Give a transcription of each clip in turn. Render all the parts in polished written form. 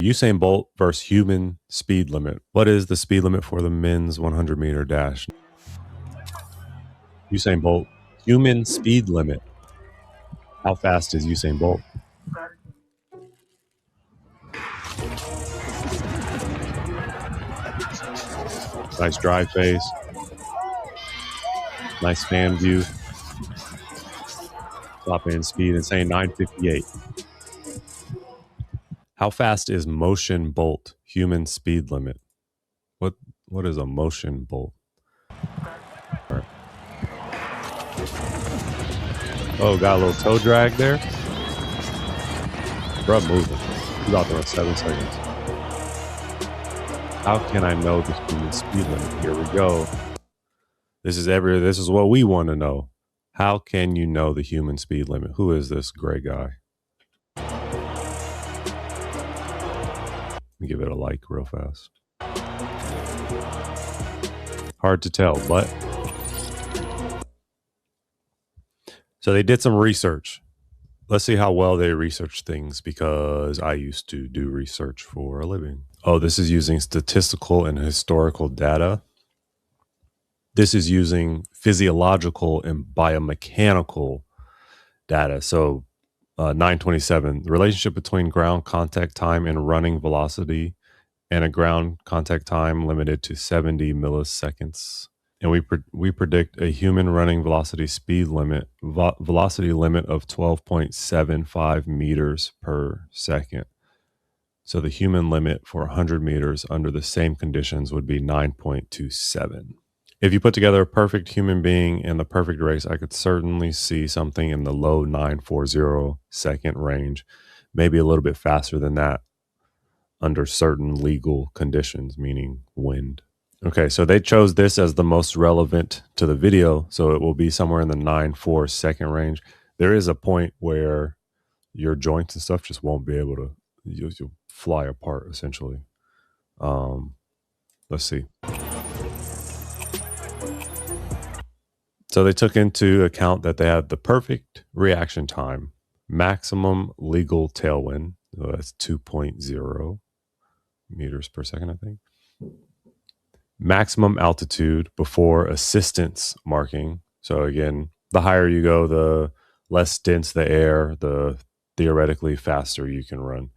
Usain Bolt versus human speed limit. What is the speed limit for the men's 100-meter dash? Usain Bolt, human speed limit. How fast is Usain Bolt? Nice drive face. Nice fan view. Top end speed and saying 958. How fast is motion bolt human speed limit? What is a motion bolt? Right. Oh, got a little toe drag there. Bruh moving. He's about to run 7 seconds. How can I know the human speed limit? Here we go. This is what we want to know. How can you know the human speed limit? Who is this gray guy? Let me give it a like real fast. Hard to tell, but so they did some research. Let's see how well they research things, because I used to do research for a living. Oh, this is using statistical and historical data. This is using physiological and biomechanical data. So 927, the relationship between ground contact time and running velocity, and a ground contact time limited to 70 milliseconds. And we predict a human running velocity speed limit, velocity limit of 12.75 meters per second. So the human limit for 100 meters under the same conditions would be 9.27. If you put together a perfect human being and the perfect race, I could certainly see something in the low 940 second range, maybe a little bit faster than that under certain legal conditions, meaning wind. Okay, so they chose this as the most relevant to the video, so it will be somewhere in the 9.4 second range. There is a point where your joints and stuff just won't be able to, you'll fly apart essentially. Let's see. So they took into account that they had the perfect reaction time, maximum legal tailwind, so that's 2.0 meters per second, I think. Maximum altitude before assistance marking. So again, the higher you go, the less dense the air, the theoretically faster you can run.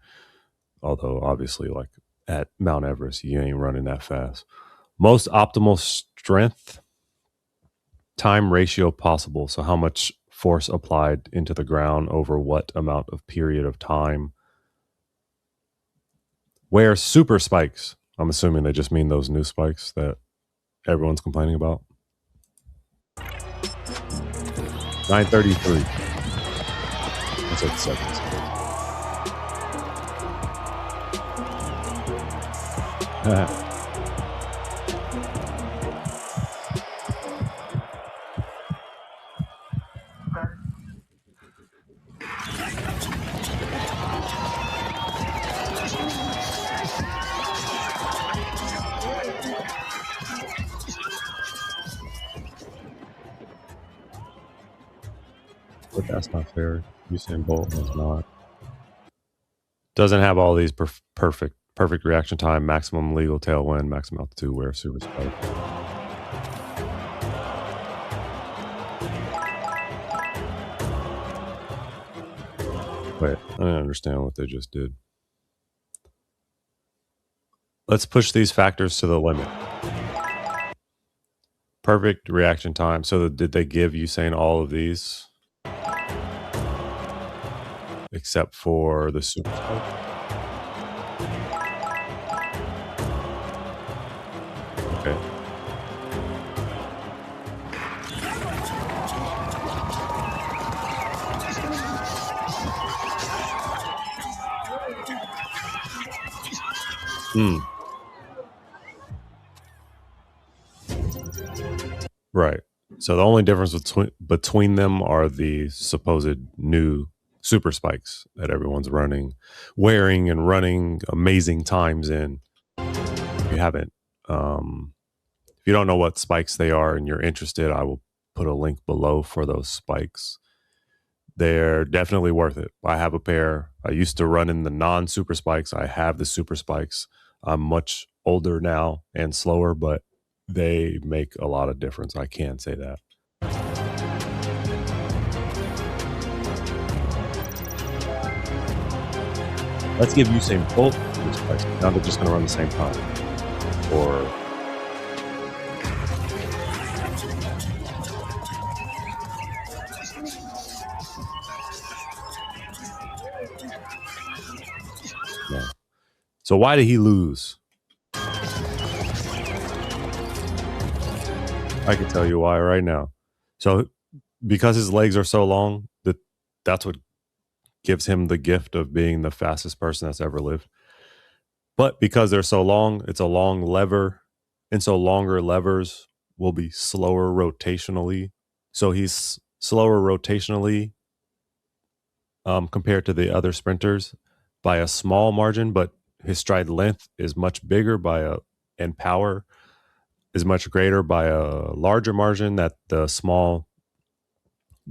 Although obviously, like at Mount Everest, you ain't running that fast. Most optimal strength time ratio possible. So how much force applied into the ground over what amount of period of time. Wear super spikes. I'm assuming they just mean those new spikes that everyone's complaining about. 933. That's 8 seconds. But that's not fair. Usain Bolt does not. Doesn't have all these perfect reaction time, maximum legal tailwind, maximum altitude, wear super spike. Wait, I don't understand what they just did. Let's push these factors to the limit. Perfect reaction time. So did they give Usain all of these? Except for the super spike? Okay. Right. So the only difference between them are the supposed new super spikes that everyone's wearing and running amazing times in. If you haven't, if you don't know what spikes they are and you're interested, I will put a link below for those spikes. They're definitely worth it. I have a pair. I used to run in the non-super spikes. I have the super spikes. I'm much older now and slower, but they make a lot of difference. I can say that. Let's give Usain Bolt super spikes. Now they're just going to run the same time. Or no. So why did he lose? I can tell you why right now. So because his legs are so long, that's what gives him the gift of being the fastest person that's ever lived. But because they're so long, it's a long lever. And so longer levers will be slower rotationally. So he's slower rotationally compared to the other sprinters by a small margin, but his stride length is much bigger and power is much greater by a larger margin, that the small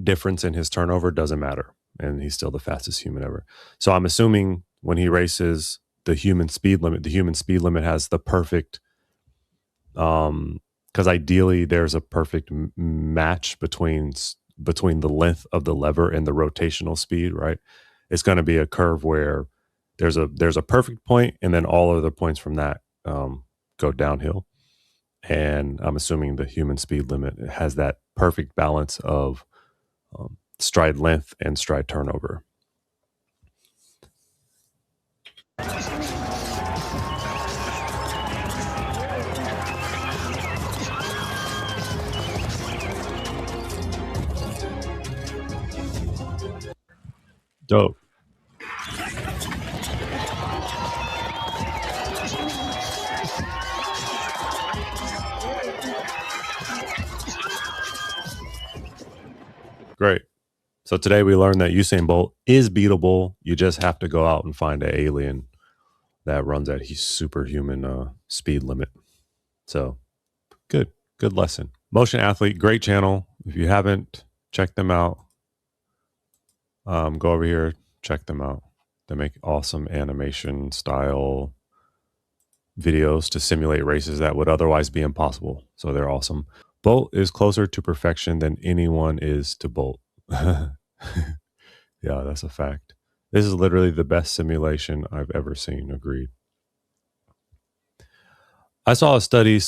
difference in his turnover doesn't matter. And he's still the fastest human ever. So I'm assuming when he races the human speed limit has the perfect, because ideally there's a perfect match between the length of the lever and the rotational speed, right? It's going to be a curve where there's a perfect point, and then all other points from that go downhill. And I'm assuming the human speed limit has that perfect balance of stride length and stride turnover. Dope. Great. So today we learned that Usain Bolt is beatable. You just have to go out and find an alien that runs at his superhuman speed limit. So good lesson. Motion Athlete, great channel. If you haven't checked them out, go over here, check them out. They make awesome animation style videos to simulate races that would otherwise be impossible. So they're awesome. Bolt is closer to perfection than anyone is to Bolt. Yeah, that's a fact. This is literally the best simulation I've ever seen. Agreed. I saw a study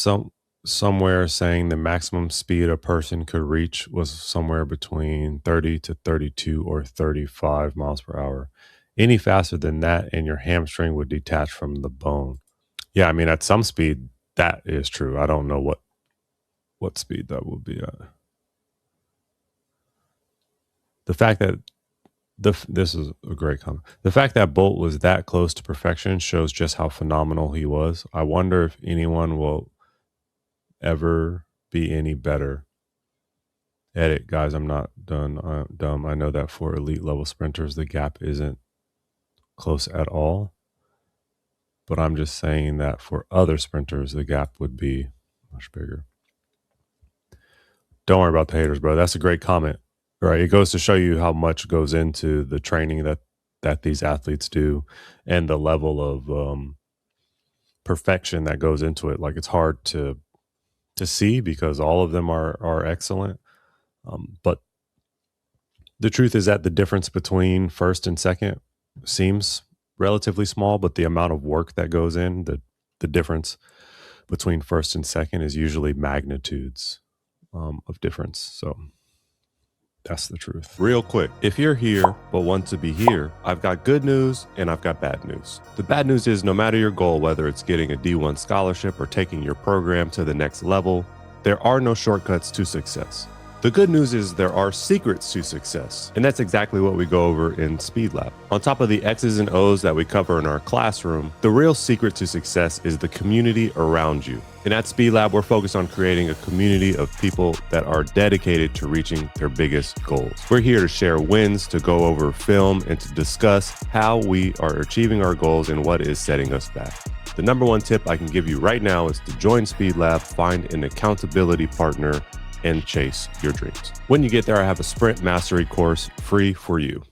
somewhere saying the maximum speed a person could reach was somewhere between 30 to 32 or 35 miles per hour. Any faster than that and your hamstring would detach from the bone. Yeah, I mean, at some speed, that is true. I don't know what speed that would be at. The fact that this is a great comment. The fact that Bolt was that close to perfection shows just how phenomenal he was. I wonder if anyone will ever be any better. Edit, guys, I'm not dumb. I know that for elite level sprinters, the gap isn't close at all. But I'm just saying that for other sprinters, the gap would be much bigger. Don't worry about the haters, bro. That's a great comment. Right. It goes to show you how much goes into the training that these athletes do and the level of perfection that goes into it. Like, it's hard to see because all of them are excellent. But the truth is that the difference between first and second seems relatively small, but the amount of work that goes in, the difference between first and second is usually magnitudes of difference. So that's the truth. Real quick, if you're here but want to be here, I've got good news and I've got bad news. The bad news is no matter your goal, whether it's getting a D1 scholarship or taking your program to the next level, there are no shortcuts to success. The good news is there are secrets to success, and that's exactly what we go over in Speed Lab. On top of the X's and O's that we cover in our classroom, the real secret to success is the community around you. And at Speed Lab, we're focused on creating a community of people that are dedicated to reaching their biggest goals. We're here to share wins, to go over film, and to discuss how we are achieving our goals and what is setting us back. The number one tip I can give you right now is to join Speed Lab, find an accountability partner, and chase your dreams. When you get there, I have a sprint mastery course free for you.